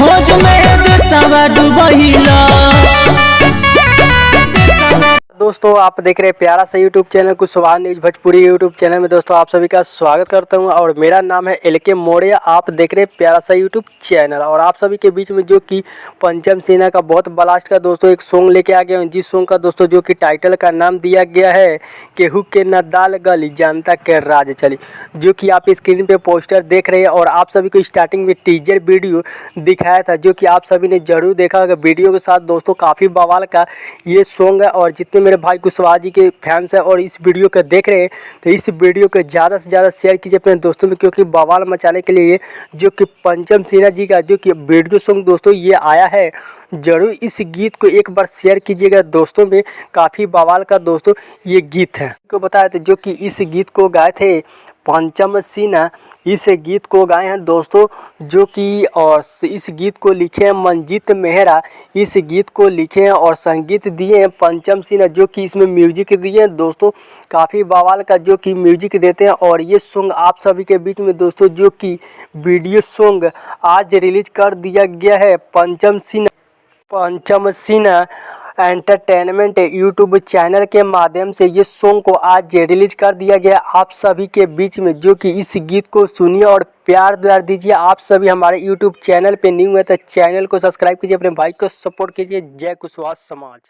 खोज में देशवा डुबहिला। दोस्तों आप देख रहे हैं प्यारा सा YouTube channel Kushwaha news Bhojpuri YouTube channel में। दोस्तों आप सभी का स्वागत करता हूं और मेरा नाम है LK मौर्य। आप देख रहे हैं प्यारा सा यूट्यूब चैनल और आप सभी के बीच में जो कि पंचम सेना का बहुत ब्लास्ट का दोस्तों एक सॉन्ग लेके आ गया हूं, जिस सॉन्ग का दोस्तों जो कि टाइटल का नाम दिया गया है केहू के न दाल गली जनता के राज चली, जो कि आप स्क्रीन पे पोस्टर देख रहे हैं। और आप सभी को स्टार्टिंग में टीजर वीडियो दिखाया था, जो कि आप सभी ने जरूर देखा होगा। वीडियो के साथ दोस्तों काफ़ी बवाल का ये सॉन्ग है और जितने मेरे भाई कुशवाहा जी के फैंस हैं और इस वीडियो को देख रहे हैं तो इस वीडियो को ज़्यादा से ज़्यादा शेयर कीजिए अपने दोस्तों में, क्योंकि बवाल मचाने के लिए जो कि पंचम सेना जी का जो कि वीडियो सॉन्ग दोस्तों ये आया है, जरूर इस गीत को एक बार शेयर कीजिएगा दोस्तों में। काफ़ी बवाल का दोस्तों ये गीत है। को बताया था जो कि इस गीत को गाए थे पंचम सेना, इस गीत को गाए हैं दोस्तों जो कि और इस गीत को लिखे हैं मंजीत मेहरा, इस गीत को लिखे हैं और संगीत दिए हैं पंचम सेना, जो कि इसमें म्यूजिक दिए हैं दोस्तों। काफ़ी बवाल का जो कि म्यूजिक देते हैं और ये सॉन्ग आप सभी के बीच में दोस्तों जो कि वीडियो सॉन्ग आज रिलीज कर दिया गया है। पंचम सेना एंटरटेनमेंट यूट्यूब चैनल के माध्यम से ये सॉन्ग को आज रिलीज कर दिया गया आप सभी के बीच में, जो कि इस गीत को सुनिए और प्यार दुलार दीजिए। आप सभी हमारे यूट्यूब चैनल पे न्यू है तो चैनल को सब्सक्राइब कीजिए, अपने भाई को सपोर्ट कीजिए। जय कुशवाहा समाज।